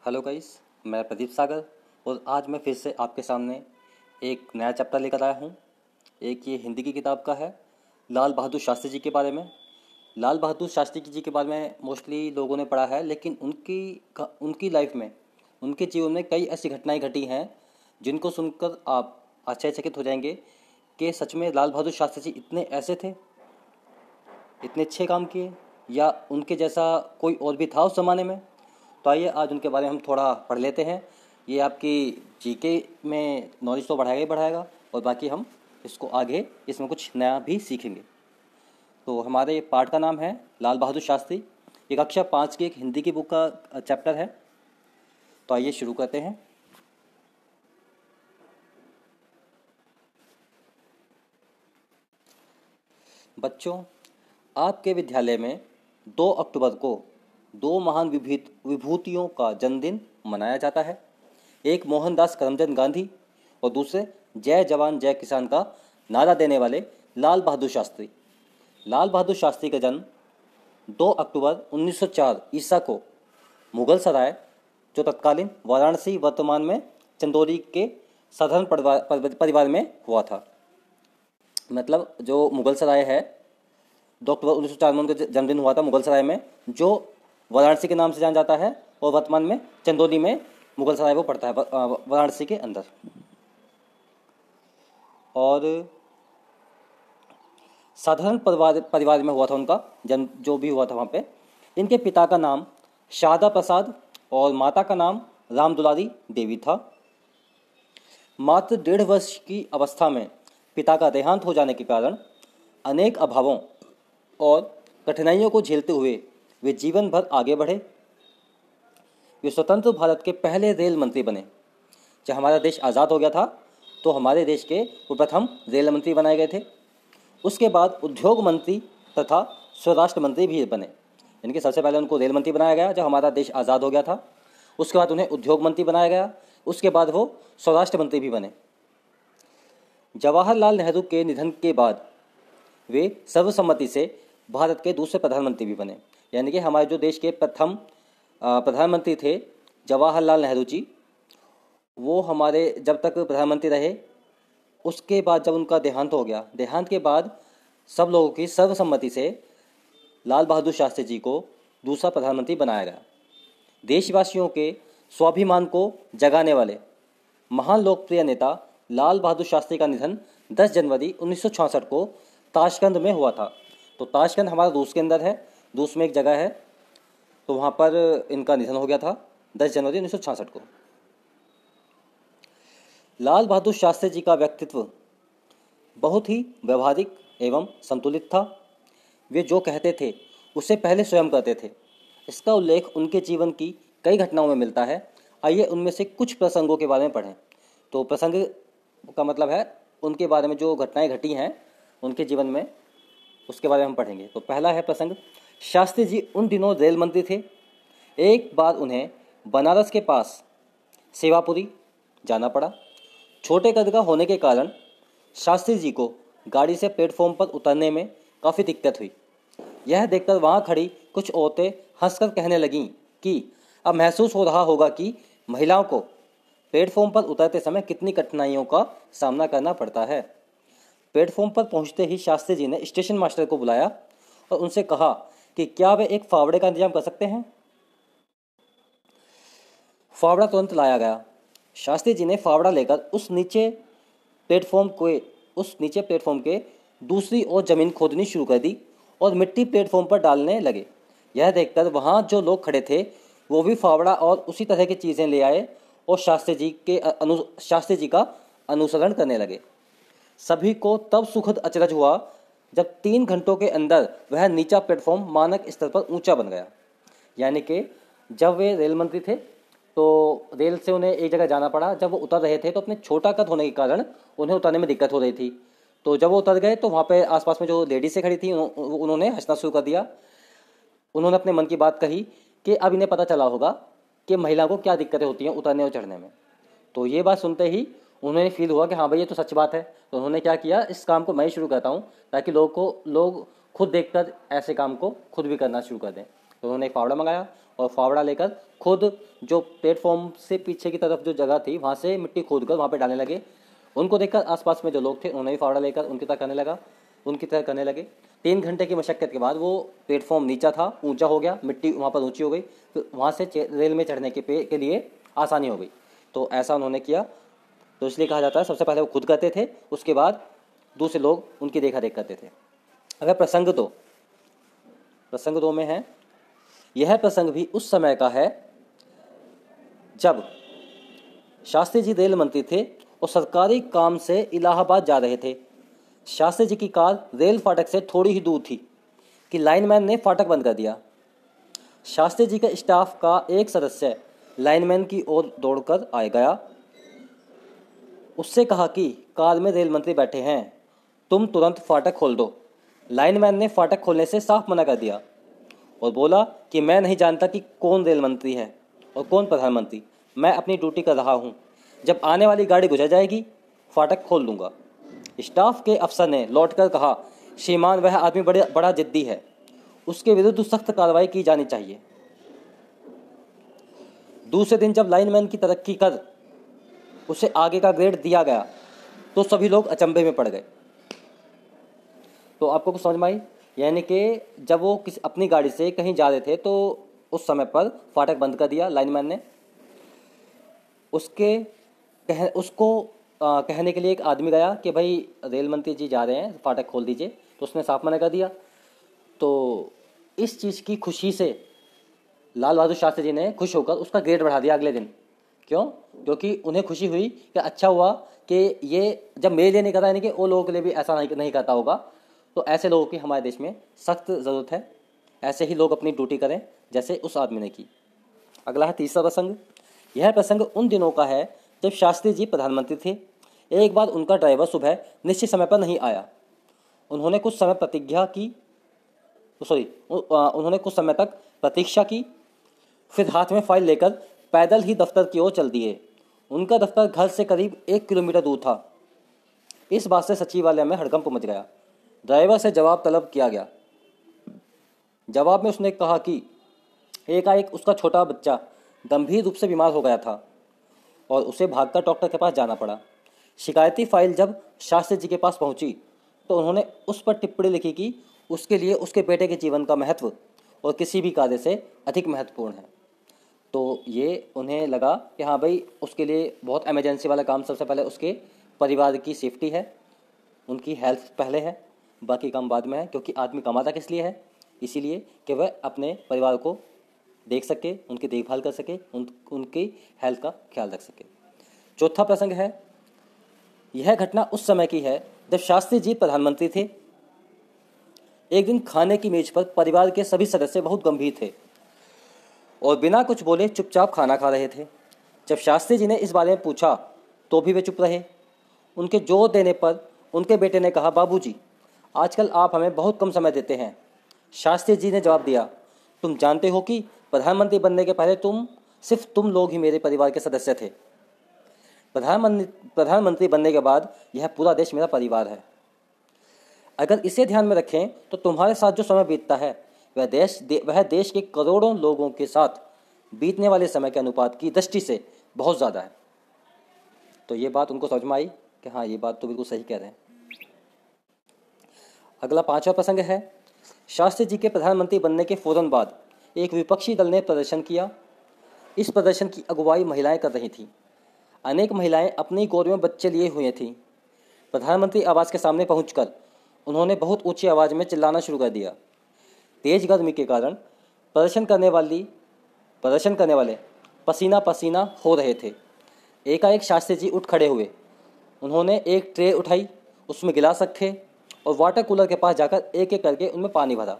Hello guys, मैं प्रदीप सागर और आज मैं फिर से आपके सामने एक नया चैप्टर लेकर आया हूँ। एक ये हिंदी की किताब का है, लाल बहादुर शास्त्री जी के बारे में। लाल बहादुर शास्त्री जी के बारे में मोस्टली लोगों ने पढ़ा है, लेकिन उनकी लाइफ में, उनके जीवन में कई ऐसी घटनाएं घटी हैं जिनको सुनकर आप आश्चर्यचकित हो जाएंगे कि सच में लाल बहादुर शास्त्री जी इतने ऐसे थे, इतने अच्छे काम किए, या उनके जैसा कोई और भी था उस ज़माने में। तो आइए आज उनके बारे में हम थोड़ा पढ़ लेते हैं। ये आपकी जीके में नॉलेज तो बढ़ाएगा ही बढ़ाएगा, और बाकी हम इसको आगे इसमें कुछ नया भी सीखेंगे। तो हमारे पाठ का नाम है लाल बहादुर शास्त्री। ये कक्षा 5 की एक हिंदी की बुक का चैप्टर है। तो आइए शुरू करते हैं। बच्चों, आपके विद्यालय में 2 अक्टूबर को 2 महान विभूतियों का जन्मदिन मनाया जाता है। एक मोहनदास करमचंद गांधी और दूसरे जय जवान जय किसान का नारा देने वाले लाल बहादुर शास्त्री। लाल बहादुर शास्त्री का जन्म 2 अक्टूबर 1904 ईसा को मुगल सराय, जो तत्कालीन वाराणसी वर्तमान में चंदौली के साधारण परिवार में हुआ था। मतलब जो मुगल सराय है, 2 अक्टूबर 1904 में उनका जन्मदिन हुआ था मुगल सराय में, जो वाराणसी के नाम से जाना जाता है, और वर्तमान में चंदौली में मुगल सराय वो पड़ता है, वाराणसी के अंदर। और साधारण परिवार में हुआ था उनका जन्म, जो भी हुआ था वहाँ पे। इनके पिता का नाम शारदा प्रसाद और माता का नाम राम दुलारी देवी था। मात्र 1.5 वर्ष की अवस्था में पिता का देहांत हो जाने के कारण अनेक अभावों और कठिनाइयों को झेलते हुए वे जीवन भर आगे बढ़े। वे स्वतंत्र भारत के पहले रेल मंत्री बने। जब हमारा देश आज़ाद हो गया था तो हमारे देश के वो प्रथम रेल मंत्री बनाए गए थे। उसके बाद उद्योग मंत्री तथा स्वराष्ट्र मंत्री भी बने। यानी कि सबसे पहले उनको रेल मंत्री बनाया गया जब हमारा देश आज़ाद हो गया था। उसके बाद उन्हें उद्योग मंत्री बनाया गया। उसके बाद वो स्वराष्ट्र मंत्री भी बने। जवाहरलाल नेहरू के निधन के बाद वे सर्वसम्मति से भारत के दूसरे प्रधानमंत्री भी बने। यानी कि हमारे जो देश के प्रथम प्रधानमंत्री थे जवाहरलाल नेहरू जी, वो हमारे जब तक प्रधानमंत्री रहे, उसके बाद जब उनका देहांत हो गया, देहांत के बाद सब लोगों की सर्वसम्मति से लाल बहादुर शास्त्री जी को दूसरा प्रधानमंत्री बनाया गया। देशवासियों के स्वाभिमान को जगाने वाले महान लोकप्रिय नेता लाल बहादुर शास्त्री का निधन 10 जनवरी 1966 को ताशकंद में हुआ था। तो ताशकंद हमारा रूस के अंदर है, रूस में एक जगह है, तो वहाँ पर इनका निधन हो गया था 10 जनवरी 1966 को। लाल बहादुर शास्त्री जी का व्यक्तित्व बहुत ही व्यवहारिक एवं संतुलित था। वे जो कहते थे उसे पहले स्वयं करते थे। इसका उल्लेख उनके जीवन की कई घटनाओं में मिलता है। आइए उनमें से कुछ प्रसंगों के बारे में पढ़ें। तो प्रसंग का मतलब है उनके बारे में जो घटनाएं घटी हैं उनके जीवन में, उसके बारे में हम पढ़ेंगे। तो पहला है प्रसंग, शास्त्री जी उन दिनों रेल मंत्री थे। एक बार उन्हें बनारस के पास सेवापुरी जाना पड़ा। छोटे कद का होने के कारण शास्त्री जी को गाड़ी से प्लेटफॉर्म पर उतरने में काफ़ी दिक्कत हुई। यह देखकर वहाँ खड़ी कुछ औरतें हंसकर कहने लगीं कि अब महसूस हो रहा होगा कि महिलाओं को प्लेटफॉर्म पर उतरते समय कितनी कठिनाइयों का सामना करना पड़ता है। प्लेटफॉर्म पर पहुंचते ही शास्त्री जी ने स्टेशन मास्टर को बुलाया और उनसे कहा कि क्या वे एक फावड़े का इंतजाम कर सकते हैं। फावड़ा तुरंत लाया गया। शास्त्री जी ने फावड़ा लेकर उस नीचे प्लेटफॉर्म के दूसरी ओर जमीन खोदनी शुरू कर दी और मिट्टी प्लेटफॉर्म पर डालने लगे। यह देखकर वहाँ जो लोग खड़े थे वो भी फावड़ा और उसी तरह की चीज़ें ले आए और शास्त्री जी का अनुसरण करने लगे। सभी को तब सुखद अचरज हुआ जब 3 घंटों के अंदर वह नीचा प्लेटफॉर्म मानक स्तर पर ऊंचा बन गया। यानी कि जब वे रेल मंत्री थे तो रेल से उन्हें एक जगह जाना पड़ा। जब वो उतर रहे थे तो अपने छोटा कद होने के कारण उन्हें उतरने में दिक्कत हो रही थी। तो जब वो उतर गए तो वहाँ पे आसपास में जो लेडीज़ खड़ी थी उन्होंने हंसना शुरू कर दिया। उन्होंने अपने मन की बात कही कि अब इन्हें पता चला होगा कि महिला को क्या दिक्कतें होती हैं उतरने और चढ़ने में। तो ये बात सुनते ही उन्हें फील हुआ कि हाँ भाई ये तो सच बात है। तो उन्होंने क्या किया, इस काम को मैं ही शुरू करता हूँ ताकि लोग खुद देखकर ऐसे काम को खुद भी करना शुरू कर दें। तो उन्होंने एक फावड़ा मंगाया और फावड़ा लेकर खुद जो प्लेटफॉर्म से पीछे की तरफ जो जगह थी वहाँ से मिट्टी खोद कर वहाँ पर डालने लगे। उनको देखकर आसपास में जो लोग थे उन्होंने भी फावड़ा लेकर उनकी तरह करने लगे। 3 घंटे की मशक्क़त के बाद वो प्लेटफॉर्म नीचा था, ऊंचा हो गया, मिट्टी वहाँ पर ऊंची हो गई, तो वहाँ से रेल में चढ़ने के लिए आसानी हो गई। तो ऐसा उन्होंने किया। तो इसलिए कहा जाता है सबसे पहले वो खुद करते थे, उसके बाद दूसरे लोग उनकी देखा देख करते थे। अगर प्रसंग 2 में है, यह प्रसंग भी उस समय का है जब शास्त्री जी रेल मंत्री थे और सरकारी काम से इलाहाबाद जा रहे थे। शास्त्री जी की कार रेल फाटक से थोड़ी ही दूर थी कि लाइनमैन ने फाटक बंद कर दिया। शास्त्री जी के स्टाफ का एक सदस्य लाइनमैन की ओर दौड़कर आ गया। उससे कहा कि कार में रेल मंत्री बैठे हैं, तुम तुरंत फाटक खोल दो। लाइनमैन ने फाटक खोलने से साफ मना कर दिया और बोला कि मैं नहीं जानता कि कौन रेल मंत्री है और कौन प्रधानमंत्री। मैं अपनी ड्यूटी कर रहा हूँ। जब आने वाली गाड़ी गुजर जाएगी फाटक खोल दूंगा। स्टाफ के अफसर ने लौटकर कहा, श्रीमान वह आदमी बड़ा जिद्दी है, उसके विरुद्ध सख्त कार्रवाई की जानी चाहिए। दूसरे दिन जब लाइनमैन की तरक्की कर उसे आगे का ग्रेड दिया गया तो सभी लोग अचंभे में पड़ गए। तो आपको कुछ समझ में आई? यानी कि जब वो अपनी गाड़ी से कहीं जा रहे थे तो उस समय पर फाटक बंद कर दिया लाइनमैन ने। उसको कहने के लिए एक आदमी गया कि भाई रेल मंत्री जी जा रहे हैं, फाटक खोल दीजिए, तो उसने साफ मना कर दिया। तो इस चीज़ की खुशी से लाल बहादुर शास्त्री जी ने खुश होकर उसका ग्रेड बढ़ा दिया अगले दिन। क्यों? क्योंकि उन्हें खुशी हुई कि अच्छा हुआ कि ये जब मेरे लिए नहीं करता, यानी कि वो लोगों के लिए भी ऐसा नहीं करता होगा। तो ऐसे लोगों की हमारे देश में सख्त ज़रूरत है। ऐसे ही लोग अपनी ड्यूटी करें जैसे उस आदमी ने की। अगला है तीसरा प्रसंग। यह प्रसंग उन दिनों का है जब शास्त्री जी प्रधानमंत्री थे। एक बार उनका ड्राइवर सुबह निश्चित समय पर नहीं आया। उन्होंने कुछ समय तक प्रतीक्षा की, फिर हाथ में फाइल लेकर पैदल ही दफ्तर की ओर चल दिए। उनका दफ्तर घर से करीब 1 किलोमीटर दूर था। इस बात से सचिवालय में हड़कंप मच गया। ड्राइवर से जवाब तलब किया गया। जवाब में उसने कहा कि एकाएक उसका छोटा बच्चा गंभीर रूप से बीमार हो गया था और उसे भागकर डॉक्टर के पास जाना पड़ा। शिकायती फाइल जब शास्त्री जी के पास पहुंची तो उन्होंने उस पर टिप्पणी लिखी कि उसके लिए उसके बेटे के जीवन का महत्व और किसी भी कार्य से अधिक महत्वपूर्ण है। तो ये उन्हें लगा कि हाँ भाई, उसके लिए बहुत इमरजेंसी वाला काम सबसे पहले उसके परिवार की सेफ्टी है, उनकी हेल्थ पहले है, बाकी काम बाद में है। क्योंकि आदमी कमाता किस लिए है? इसीलिए कि वह अपने परिवार को देख सके, उनकी देखभाल कर सके, उनकी हेल्थ का ख्याल रख सके। चौथा प्रसंग है, यह घटना उस समय की है जब शास्त्री जी प्रधानमंत्री थे। एक दिन खाने की मेज पर परिवार के सभी सदस्य बहुत गंभीर थे और बिना कुछ बोले चुपचाप खाना खा रहे थे। जब शास्त्री जी ने इस बारे में पूछा तो भी वे चुप रहे। उनके जोर देने पर उनके बेटे ने कहा, बाबूजी, आजकल आप हमें बहुत कम समय देते हैं। शास्त्री जी ने जवाब दिया, तुम जानते हो कि प्रधानमंत्री बनने के पहले सिर्फ तुम लोग ही मेरे परिवार के सदस्य थे। प्रधानमंत्री बनने के बाद यह पूरा देश मेरा परिवार है। अगर इसे ध्यान में रखें तो तुम्हारे साथ जो समय बीतता है वह देश के करोड़ों लोगों के साथ बीतने वाले समय के अनुपात की दृष्टि से बहुत ज़्यादा है। तो ये बात उनको समझ में आई कि हाँ, ये बात तो बिल्कुल सही कह रहे हैं। अगला 5वां प्रसंग है, शास्त्री जी के प्रधानमंत्री बनने के फौरन बाद एक विपक्षी दल ने प्रदर्शन किया। इस प्रदर्शन की अगुवाई महिलाएं कर रही थीं। अनेक महिलाएं अपनी गोद में बच्चे लिए हुए थीं। प्रधानमंत्री आवास के सामने पहुंचकर उन्होंने बहुत ऊंची आवाज़ में चिल्लाना शुरू कर दिया। तेज गर्मी के कारण प्रदर्शन करने वाले पसीना पसीना हो रहे थे। एकाएक शास्त्री जी उठ खड़े हुए। उन्होंने एक ट्रे उठाई, उसमें गिलास रखे और वाटर कूलर के पास जाकर एक एक करके उनमें पानी भरा।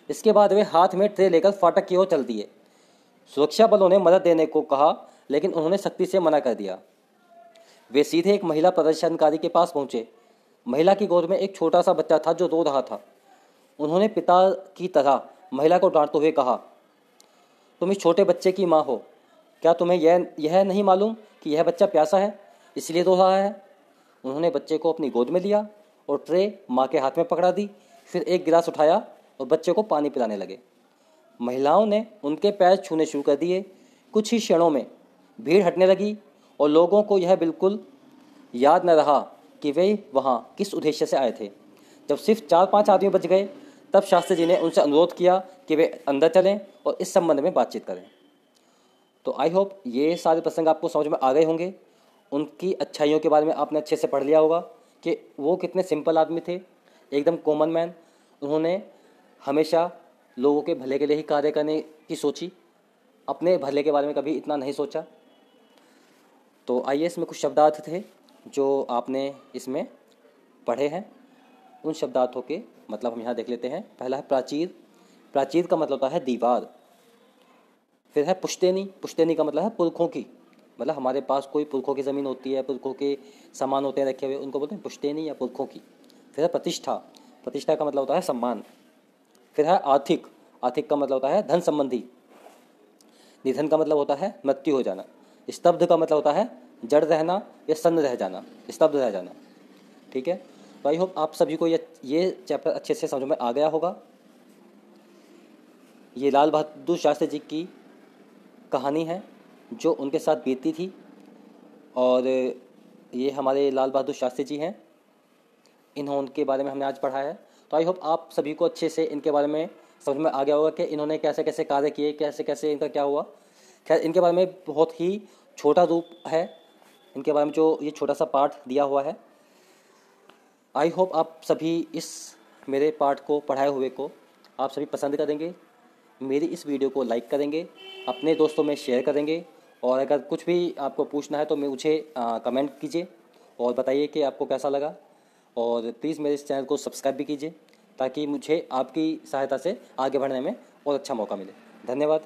इसके बाद वे हाथ में ट्रे लेकर फाटक की ओर चल दिए। सुरक्षा बलों ने मदद देने को कहा, लेकिन उन्होंने सख्ती से मना कर दिया। वे सीधे एक महिला प्रदर्शनकारी के पास पहुंचे। महिला की गोद में एक छोटा सा बच्चा था जो रो रहा था। उन्होंने पिता की तरह महिला को डांटते हुए कहा, तुम इस छोटे बच्चे की माँ हो, क्या तुम्हें यह नहीं मालूम कि यह बच्चा प्यासा है, इसलिए रो रहा है? उन्होंने बच्चे को अपनी गोद में लिया और ट्रे माँ के हाथ में पकड़ा दी। फिर एक गिलास उठाया और बच्चे को पानी पिलाने लगे। महिलाओं ने उनके पैर छूने शुरू कर दिए। कुछ ही क्षणों में भीड़ हटने लगी और लोगों को यह बिल्कुल याद न रहा कि वे वहाँ किस उद्देश्य से आए थे। जब सिर्फ 4-5 आदमी बच गए, तब शास्त्री जी ने उनसे अनुरोध किया कि वे अंदर चलें और इस संबंध में बातचीत करें। तो आई होप ये सारे प्रसंग आपको समझ में आ गए होंगे। उनकी अच्छाइयों के बारे में आपने अच्छे से पढ़ लिया होगा कि वो कितने सिंपल आदमी थे, एकदम कॉमन मैन। उन्होंने हमेशा लोगों के भले के लिए ही कार्य करने की सोची, अपने भले के बारे में कभी इतना नहीं सोचा। तो आइए, इसमें कुछ शब्दार्थ थे जो आपने इसमें पढ़े हैं। उन शब्दार्थों के मतलब हम यहाँ देख लेते हैं। पहला है प्राचीर। प्राचीर का मतलब होता है दीवार। फिर है पुश्तैनी। पुश्तैनी का मतलब है पुरखों की, मतलब हमारे पास कोई पुरखों की ज़मीन होती है, पुरखों के सामान होते हैं रखे हुए, उनको बोलते हैं पुश्तैनी या पुरखों की। फिर है प्रतिष्ठा। प्रतिष्ठा का मतलब होता है सम्मान। फिर है आर्थिक। आर्थिक का मतलब होता है धन संबंधी। निधन का मतलब होता है मृत्यु हो जाना। स्तब्ध का मतलब होता है जड़ रहना या सन्न रह जाना, स्तब्ध रह जाना। ठीक है, तो आई होप आप सभी को ये चैप्टर अच्छे से समझ में आ गया होगा। ये लाल बहादुर शास्त्री जी की कहानी है जो उनके साथ बीती थी, और ये हमारे लाल बहादुर शास्त्री जी हैं। उनके बारे में हमने आज पढ़ा है। तो आई होप आप सभी को अच्छे से इनके बारे में समझ में आ गया होगा कि इन्होंने कैसे कैसे कार्य किए, कैसे कैसे इनका क्या हुआ। खैर, इनके बारे में बहुत ही छोटा रूप है इनके बारे में जो ये छोटा सा पाठ दिया हुआ है। आई होप आप सभी इस मेरे पाठ को, पढ़ाए हुए को आप सभी पसंद करेंगे, मेरी इस वीडियो को लाइक करेंगे, अपने दोस्तों में शेयर करेंगे, और अगर कुछ भी आपको पूछना है तो मुझे कमेंट कीजिए और बताइए कि आपको कैसा लगा। और प्लीज़ मेरे इस चैनल को सब्सक्राइब भी कीजिए ताकि मुझे आपकी सहायता से आगे बढ़ने में और अच्छा मौका मिले। धन्यवाद।